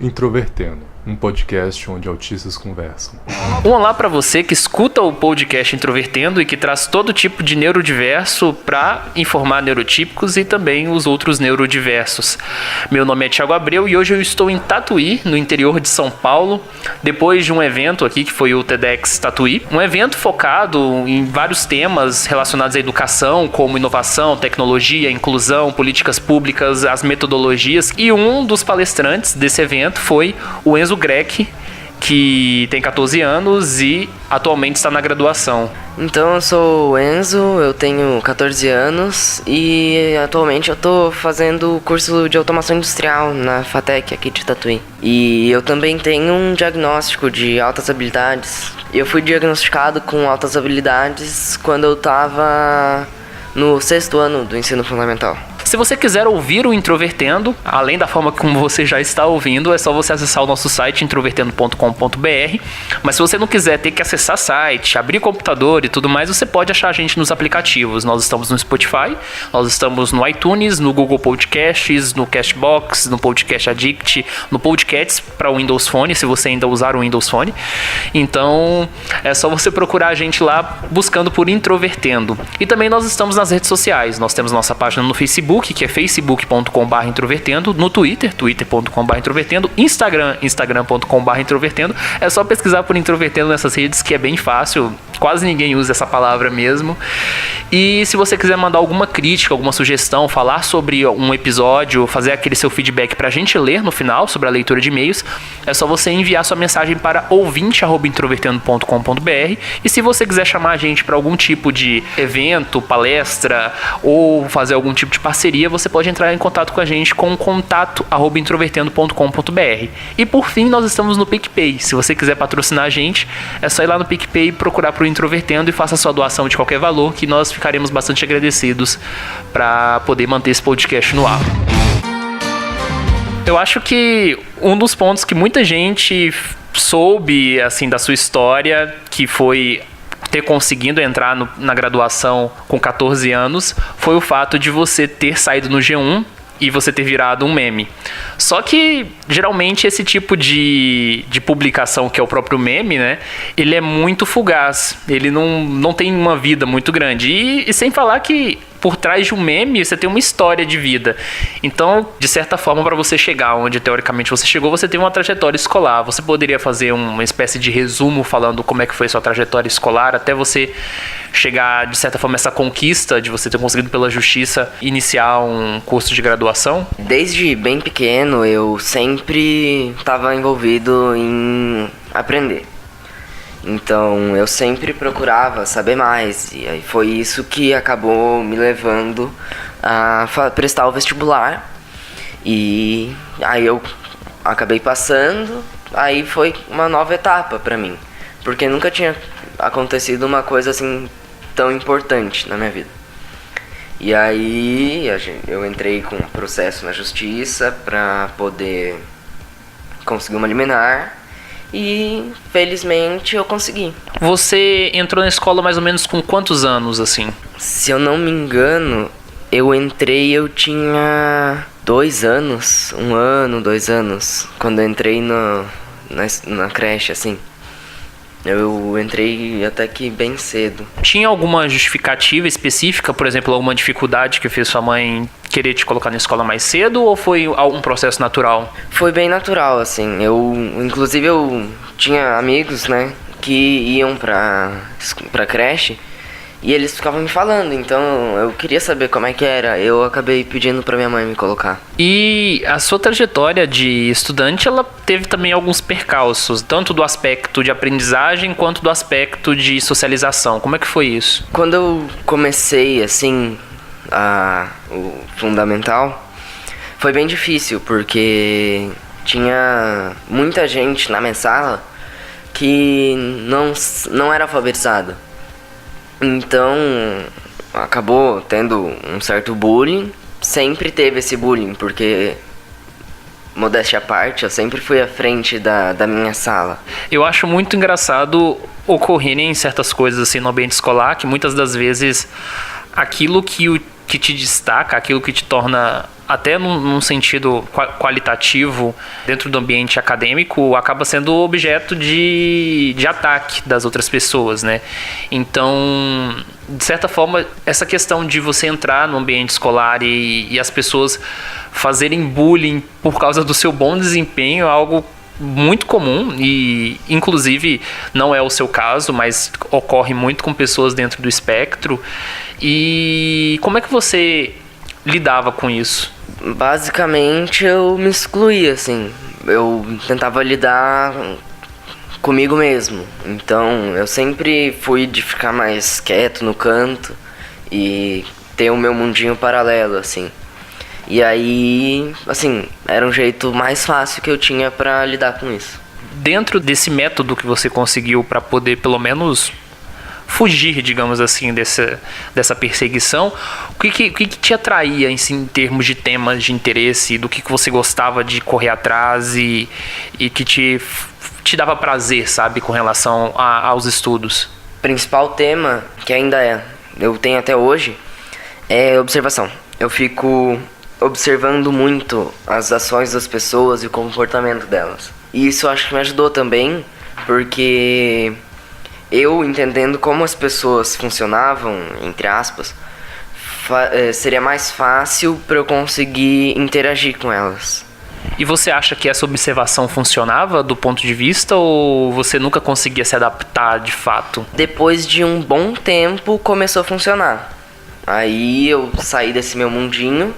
Introvertendo, um podcast onde autistas conversam. Um olá para você que escuta o podcast Introvertendo e que traz todo tipo de neurodiverso para informar neurotípicos e também os outros neurodiversos. Meu nome é Thiago Abreu e hoje eu estou em Tatuí, no interior de São Paulo, depois de um evento aqui que foi o TEDx Tatuí. Um evento focado em vários temas relacionados à educação, como inovação, tecnologia, inclusão, políticas públicas, as metodologias. E um dos palestrantes desse evento foi o Enzo Greck, que tem 14 anos e atualmente está na graduação. Então, eu sou o Enzo, eu tenho 14 anos e atualmente eu estou fazendo o curso de automação industrial na FATEC aqui de Tatuí. E eu também tenho um diagnóstico de altas habilidades. Eu fui diagnosticado com altas habilidades quando eu estava no 6º ano do ensino fundamental. Se você quiser ouvir o Introvertendo, além da forma como você já está ouvindo, é só você acessar o nosso site introvertendo.com.br. Mas se você não quiser ter que acessar site, abrir computador e tudo mais, você pode achar a gente nos aplicativos. Nós estamos no Spotify, nós estamos no iTunes, no Google Podcasts, no Castbox, no Podcast Addict, no Podcasts para o Windows Phone, se você ainda usar o Windows Phone. Então, é só você procurar a gente lá buscando por Introvertendo. E também nós estamos nas redes sociais. Nós temos nossa página no Facebook, que é facebook.com/introvertendo, no Twitter, twitter.com/introvertendo, instagram.com/introvertendo. É só pesquisar por Introvertendo nessas redes, que é bem fácil, quase ninguém usa essa palavra mesmo. E se você quiser mandar alguma crítica, alguma sugestão, falar sobre um episódio, fazer aquele seu feedback pra gente ler no final, sobre a leitura de e-mails, é só você enviar sua mensagem para ouvinte@introvertendo.com.br. E se você quiser chamar a gente para algum tipo de evento, palestra ou fazer algum tipo de parceria, você pode entrar em contato com a gente com contato@introvertendo.com.br. E por fim, nós estamos no PicPay. Se você quiser patrocinar a gente, é só ir lá no PicPay, procurar por Introvertendo e faça sua doação de qualquer valor, que nós ficaremos bastante agradecidos para poder manter esse podcast no ar. Eu acho que um dos pontos que muita gente soube assim da sua história, que foi ter conseguido entrar na graduação com 14 anos, foi o fato de você ter saído no G1 e você ter virado um meme. Só que, geralmente, esse tipo de publicação, que é o próprio meme, né? Ele é muito fugaz. Ele não tem uma vida muito grande. E sem falar que por trás de um meme, você tem uma história de vida. Então, de certa forma, para você chegar onde, teoricamente, você chegou, você tem uma trajetória escolar. Você poderia fazer uma espécie de resumo falando como é que foi sua trajetória escolar, até você chegar, de certa forma, essa conquista de você ter conseguido pela justiça iniciar um curso de graduação? Desde bem pequeno, eu sempre estava envolvido em aprender. Então, eu sempre procurava saber mais, e aí foi isso que acabou me levando a prestar o vestibular. E aí eu acabei passando, aí foi uma nova etapa pra mim, porque nunca tinha acontecido uma coisa assim tão importante na minha vida. E aí eu entrei com um processo na justiça pra poder conseguir uma liminar. E, felizmente, eu consegui. Você entrou na escola mais ou menos com quantos anos, assim? Se eu não me engano, eu tinha 2 anos. 1 ano, 2 anos. Quando eu entrei na creche, assim. Eu entrei até que bem cedo. Tinha alguma justificativa específica, por exemplo, alguma dificuldade que fez sua mãe querer te colocar na escola mais cedo, ou foi um processo natural? Foi bem natural, assim. Inclusive, eu tinha amigos, né, que iam pra creche e eles ficavam me falando, então eu queria saber como é que era. Eu acabei pedindo pra minha mãe me colocar. E a sua trajetória de estudante, ela teve também alguns percalços, tanto do aspecto de aprendizagem quanto do aspecto de socialização. Como é que foi isso? Quando eu comecei, assim, o fundamental, foi bem difícil, porque tinha muita gente na minha sala que não era alfabetizada. Então, acabou tendo um certo bullying. Sempre teve esse bullying, porque, modéstia à parte, eu sempre fui à frente da minha sala. Eu acho muito engraçado ocorrerem certas coisas assim no ambiente escolar, que muitas das vezes aquilo que te destaca, aquilo que te torna até num sentido qualitativo, dentro do ambiente acadêmico, acaba sendo objeto de ataque das outras pessoas, né? Então, de certa forma, essa questão de você entrar no ambiente escolar e as pessoas fazerem bullying por causa do seu bom desempenho é algo muito comum e, inclusive, não é o seu caso, mas ocorre muito com pessoas dentro do espectro. E como é que você lidava com isso? Basicamente, eu me excluía, assim. Eu tentava lidar comigo mesmo. Então, eu sempre fui de ficar mais quieto no canto e ter o meu mundinho paralelo, assim. E aí, assim, era um jeito mais fácil que eu tinha pra lidar com isso. Dentro desse método que você conseguiu para poder, pelo menos, fugir, digamos assim, dessa perseguição, o que te atraía em termos de temas de interesse, do que você gostava de correr atrás e que te dava prazer, sabe, com relação aos estudos? O principal tema, que ainda eu tenho até hoje, é observação. Eu fico observando muito as ações das pessoas e o comportamento delas. E isso eu acho que me ajudou também, porque eu entendendo como as pessoas funcionavam, entre aspas, seria mais fácil para eu conseguir interagir com elas. E você acha que essa observação funcionava do ponto de vista ou você nunca conseguia se adaptar de fato? Depois de um bom tempo começou a funcionar. Aí eu saí desse meu mundinho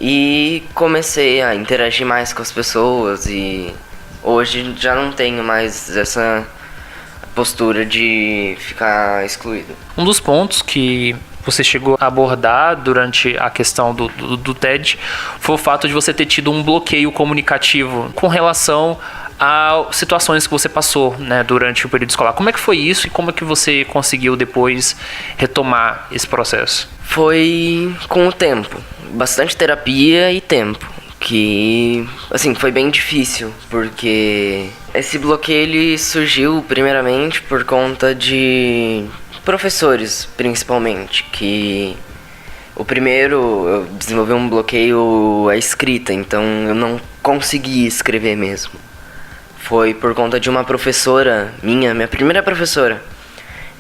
e comecei a interagir mais com as pessoas e hoje já não tenho mais essa postura de ficar excluído. Um dos pontos que você chegou a abordar durante a questão do TED foi o fato de você ter tido um bloqueio comunicativo com relação a situações que você passou, né, durante o período escolar. Como é que foi isso e como é que você conseguiu depois retomar esse processo? Foi com o tempo, bastante terapia e tempo, que assim foi bem difícil, porque esse bloqueio ele surgiu primeiramente por conta de professores, principalmente, que o primeiro eu desenvolvi um bloqueio à escrita, então eu não consegui escrever mesmo. Foi por conta de uma professora minha primeira professora.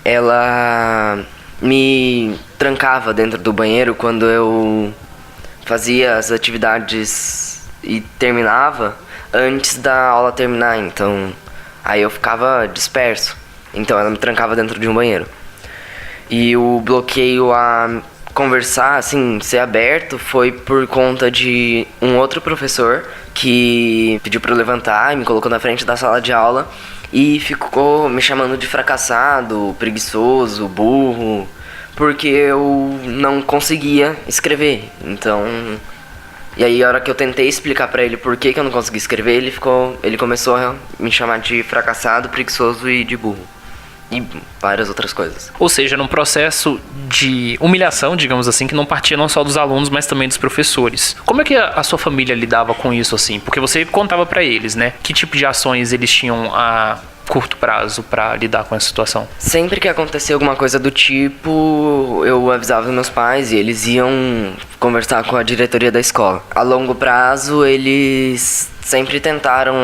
Ela me trancava dentro do banheiro quando eu fazia as atividades e terminava antes da aula terminar, então aí eu ficava disperso. Então ela me trancava dentro de um banheiro. E o bloqueio a conversar, assim, ser aberto, foi por conta de um outro professor que pediu pra eu levantar e me colocou na frente da sala de aula e ficou me chamando de fracassado, preguiçoso, burro, porque eu não conseguia escrever. Então, e aí a hora que eu tentei explicar pra ele por que eu não conseguia escrever, ele começou a me chamar de fracassado, preguiçoso e de burro. E várias outras coisas. Ou seja, num processo de humilhação, digamos assim, que não partia não só dos alunos, mas também dos professores. Como é que a sua família lidava com isso, assim? Porque você contava pra eles, né? Que tipo de ações eles tinham a curto prazo pra lidar com essa situação? Sempre que acontecia alguma coisa do tipo, eu avisava meus pais e eles iam conversar com a diretoria da escola. A longo prazo, eles sempre tentaram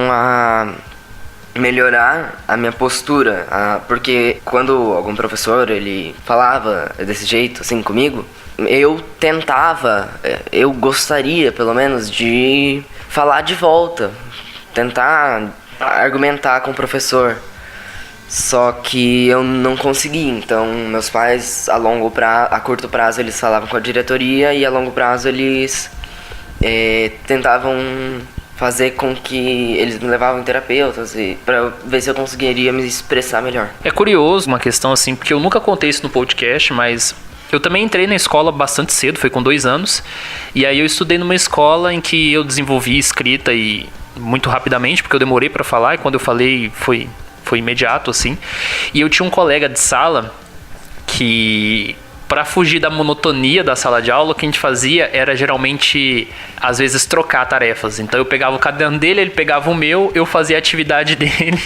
melhorar a minha postura, porque quando algum professor ele falava desse jeito assim comigo, eu gostaria pelo menos de falar de volta, tentar argumentar com o professor, só que eu não consegui. Então meus pais a curto prazo eles falavam com a diretoria e a longo prazo eles tentavam fazer com que eles me levavam em terapeutas para ver se eu conseguiria me expressar melhor. É curioso uma questão assim, porque eu nunca contei isso no podcast, mas eu também entrei na escola bastante cedo, foi com 2 anos, e aí eu estudei numa escola em que eu desenvolvi escrita e muito rapidamente, porque eu demorei para falar, e quando eu falei foi imediato, assim. E eu tinha um colega de sala que Para fugir da monotonia da sala de aula, o que a gente fazia era geralmente, às vezes, trocar tarefas. Então eu pegava o caderno dele, ele pegava o meu, eu fazia a atividade dele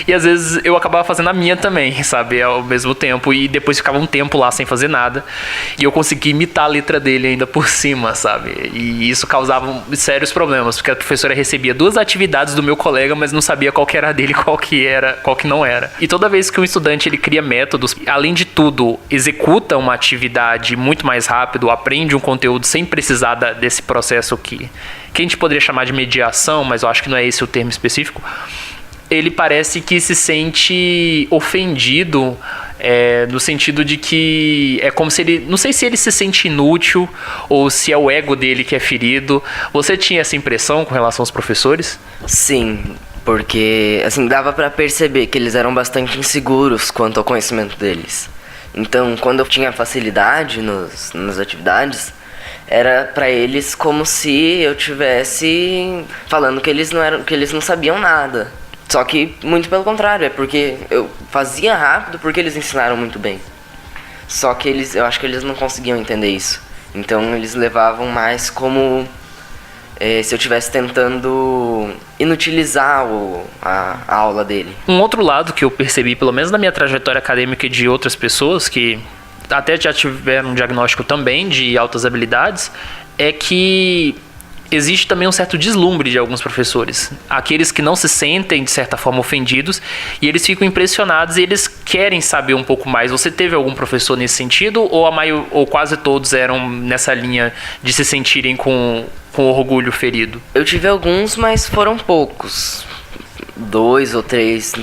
e às vezes eu acabava fazendo a minha também, sabe, ao mesmo tempo, e depois ficava um tempo lá sem fazer nada e eu conseguia imitar a letra dele ainda por cima, sabe, e isso causava sérios problemas, porque a professora recebia 2 atividades do meu colega, mas não sabia qual que era a dele e qual que não era. E toda vez que um estudante ele cria métodos, além de tudo, executa uma atividade muito mais rápido, aprende um conteúdo sem precisar desse processo que a gente poderia chamar de mediação, mas eu acho que não é esse o termo específico, ele parece que se sente ofendido, no sentido de que é como se ele, não sei se ele se sente inútil ou se é o ego dele que é ferido. Você tinha essa impressão com relação aos professores? Sim, porque assim dava pra perceber que eles eram bastante inseguros quanto ao conhecimento deles. Então, quando eu tinha facilidade nas atividades, era pra eles como se eu tivesse falando que eles não sabiam nada. Só que muito pelo contrário, é porque eu fazia rápido porque eles ensinaram muito bem. Só que eu acho que eles não conseguiam entender isso. Então eles levavam mais como se eu estivesse tentando inutilizar a aula dele. Um outro lado que eu percebi, pelo menos na minha trajetória acadêmica e de outras pessoas que até já tiveram um diagnóstico também de altas habilidades, é que existe também um certo deslumbre de alguns professores. Aqueles que não se sentem, de certa forma, ofendidos, e eles ficam impressionados e eles querem saber um pouco mais. Você teve algum professor nesse sentido, ou quase todos eram nessa linha de se sentirem com orgulho ferido? Eu tive alguns, mas foram poucos. 2 ou 3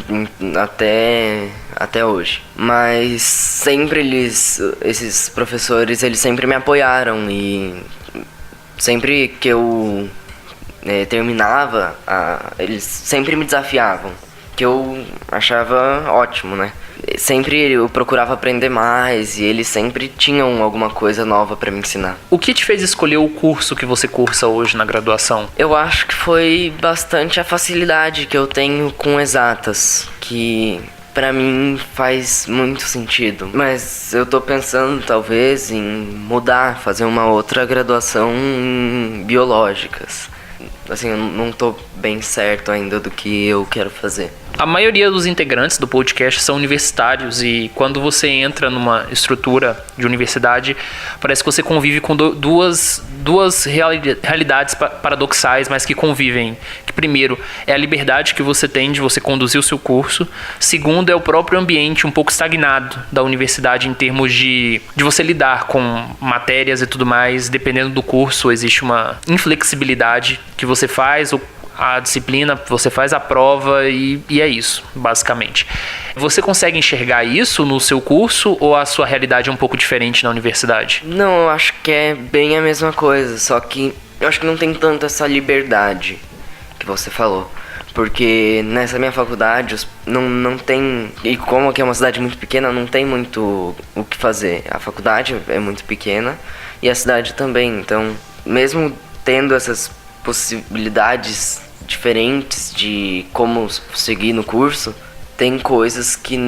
até hoje. Mas sempre esses professores, eles sempre me apoiaram e sempre que eu terminava, eles sempre me desafiavam, que eu achava ótimo, né? Sempre eu procurava aprender mais e eles sempre tinham alguma coisa nova para me ensinar. O que te fez escolher o curso que você cursa hoje na graduação? Eu acho que foi bastante a facilidade que eu tenho com exatas, que pra mim faz muito sentido. Mas eu tô pensando talvez em mudar, fazer uma outra graduação em biológicas. Assim, eu não tô bem certo ainda do que eu quero fazer. A maioria dos integrantes do podcast são universitários e quando você entra numa estrutura de universidade, parece que você convive com duas realidades paradoxais, mas que convivem. Que primeiro é a liberdade que você tem de você conduzir o seu curso. Segundo é o próprio ambiente um pouco estagnado da universidade em termos de você lidar com matérias e tudo mais. Dependendo do curso, existe uma inflexibilidade que você faz a disciplina, você faz a prova e é isso, basicamente. Você consegue enxergar isso no seu curso ou a sua realidade é um pouco diferente na universidade? Não, eu acho que é bem a mesma coisa, só que eu acho que não tem tanto essa liberdade que você falou. Porque nessa minha faculdade não tem, e como aqui é uma cidade muito pequena, não tem muito o que fazer. A faculdade é muito pequena e a cidade também, então mesmo tendo essas possibilidades diferentes de como seguir no curso, tem coisas que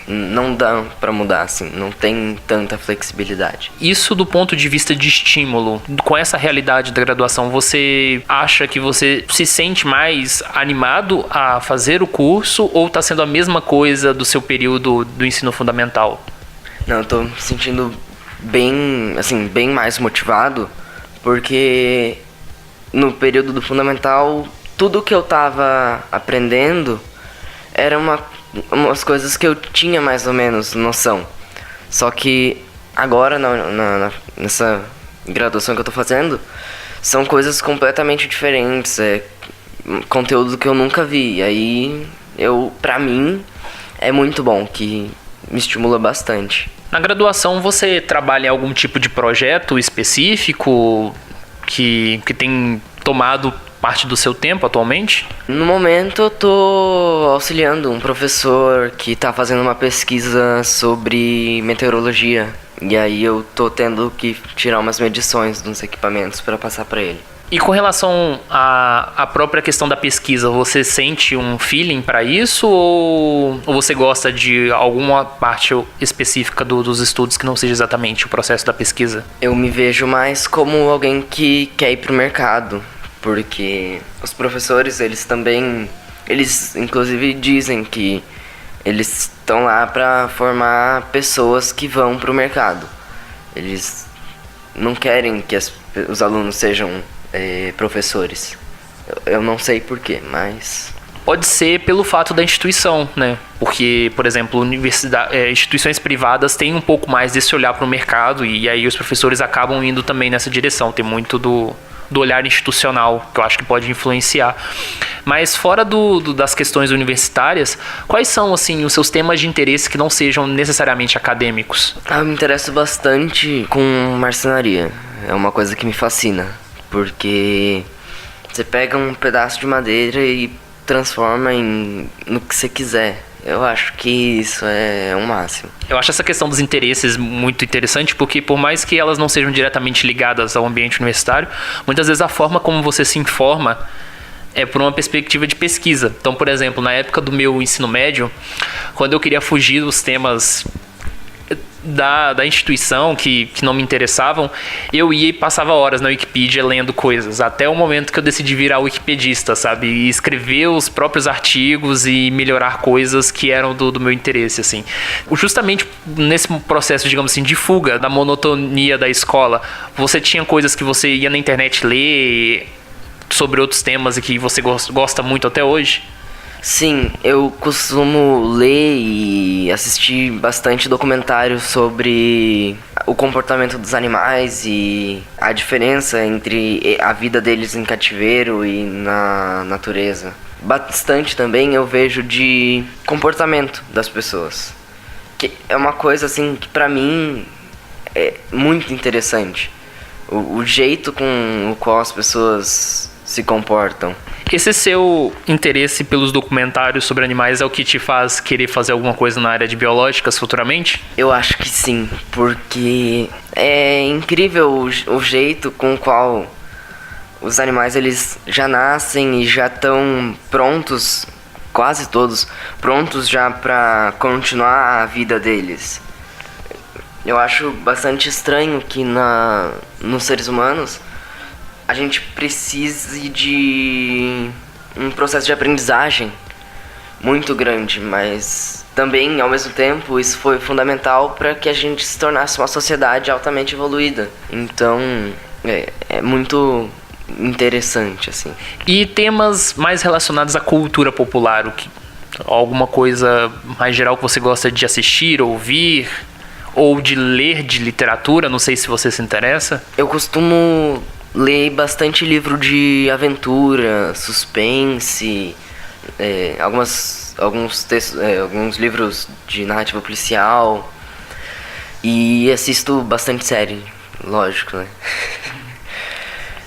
não dá pra mudar, assim, não tem tanta flexibilidade. Isso do ponto de vista de estímulo, com essa realidade da graduação, você acha que você se sente mais animado a fazer o curso ou tá sendo a mesma coisa do seu período do ensino fundamental? Não, eu tô me sentindo bem mais motivado, porque no período do fundamental, tudo que eu tava aprendendo era umas coisas que eu tinha mais ou menos noção. Só que agora, nessa graduação que eu tô fazendo, são coisas completamente diferentes, conteúdo que eu nunca vi. E aí, pra mim, é muito bom, que me estimula bastante. Na graduação, você trabalha em algum tipo de projeto específico que tem tomado parte do seu tempo atualmente? No momento eu tô auxiliando um professor que tá fazendo uma pesquisa sobre meteorologia. E aí eu tô tendo que tirar umas medições dos equipamentos para passar para ele. E com relação à própria questão da pesquisa, você sente um feeling para isso ou você gosta de alguma parte específica dos estudos que não seja exatamente o processo da pesquisa? Eu me vejo mais como alguém que quer ir pro mercado, porque os professores, eles inclusive dizem que eles estão lá para formar pessoas que vão pro mercado. Eles não querem que os alunos sejam professores. Eu não sei porquê, mas... Pode ser pelo fato da instituição, né? Porque, por exemplo, instituições privadas têm um pouco mais desse olhar para o mercado e aí os professores acabam indo também nessa direção. Tem muito do olhar institucional, que eu acho que pode influenciar. Mas fora das questões universitárias, quais são, assim, os seus temas de interesse que não sejam necessariamente acadêmicos? Eu me interesso bastante com marcenaria. É uma coisa que me fascina, porque você pega um pedaço de madeira e transforma no que você quiser. Eu acho que isso é o máximo. Eu acho essa questão dos interesses muito interessante, porque por mais que elas não sejam diretamente ligadas ao ambiente universitário, muitas vezes a forma como você se informa é por uma perspectiva de pesquisa. Então, por exemplo, na época do meu ensino médio, quando eu queria fugir dos temas da instituição que não me interessavam, eu ia e passava horas na Wikipedia lendo coisas, até o momento que eu decidi virar wikipedista, sabe? E escrever os próprios artigos e melhorar coisas que eram do meu interesse, assim. Justamente nesse processo, digamos assim, de fuga da monotonia da escola, você tinha coisas que você ia na internet ler sobre outros temas e que você gosta muito até hoje? Sim, eu costumo ler e assistir bastante documentários sobre o comportamento dos animais e a diferença entre a vida deles em cativeiro e na natureza. Bastante também eu vejo de comportamento das pessoas, que é uma coisa assim que pra mim é muito interessante. O jeito com o qual as pessoas se comportam. Esse seu interesse pelos documentários sobre animais é o que te faz querer fazer alguma coisa na área de biológicas futuramente? Eu acho que sim, porque é incrível o jeito com o qual os animais eles já nascem e já estão prontos, quase todos, prontos já para continuar a vida deles. Eu acho bastante estranho que nos seres humanos a gente precise de um processo de aprendizagem muito grande, mas também, ao mesmo tempo, isso foi fundamental para que a gente se tornasse uma sociedade altamente evoluída. Então, é muito interessante, assim. E temas mais relacionados à cultura popular, alguma coisa mais geral que você gosta de assistir, ouvir, ou de ler de literatura? Não sei se você se interessa. Eu costumo ler bastante livro de aventura, suspense, alguns textos, alguns livros de narrativa policial, e assisto bastante série, lógico, né?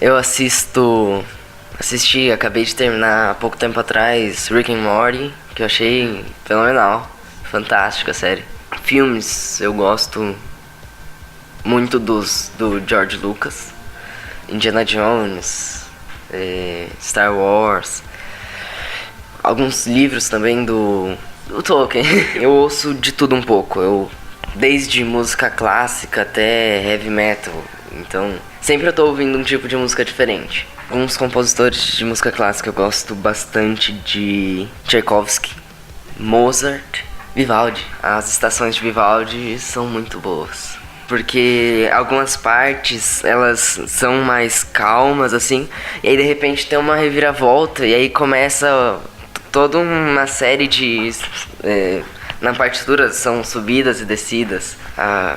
Eu acabei de terminar há pouco tempo atrás Rick and Morty, que eu achei fenomenal, fantástica a série. Filmes, eu gosto muito do George Lucas, Indiana Jones, Star Wars, alguns livros também do Tolkien. Eu ouço de tudo um pouco, desde música clássica até heavy metal, então sempre eu tô ouvindo um tipo de música diferente. Alguns compositores de música clássica eu gosto bastante de Tchaikovsky, Mozart, Vivaldi. As estações de Vivaldi são muito boas, porque algumas partes elas são mais calmas assim, e aí de repente tem uma reviravolta e aí começa toda uma série de na partitura são subidas e descidas.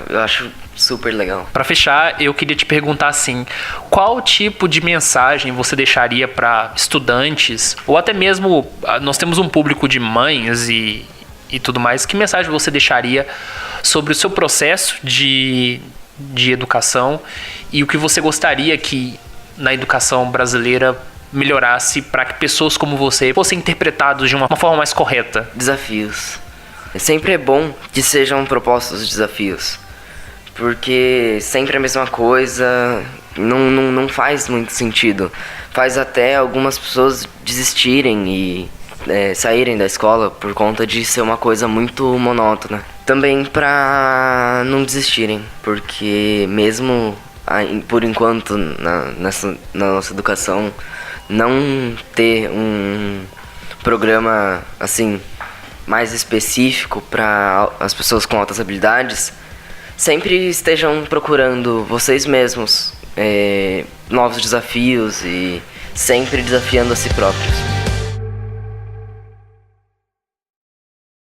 Eu acho super legal. Para fechar, eu queria te perguntar assim, qual tipo de mensagem você deixaria para estudantes, ou até mesmo nós temos um público de mães e tudo mais, que mensagem você deixaria sobre o seu processo de educação e o que você gostaria que na educação brasileira melhorasse para que pessoas como você fossem interpretados de uma forma mais correta? Desafios. Sempre é bom que sejam propostos desafios, porque sempre a mesma coisa não faz muito sentido. Faz até algumas pessoas desistirem e saírem da escola por conta de ser uma coisa muito monótona. Também para não desistirem, porque mesmo por enquanto na nossa educação não ter um programa assim mais específico para as pessoas com altas habilidades, sempre estejam procurando vocês mesmos novos desafios e sempre desafiando a si próprios.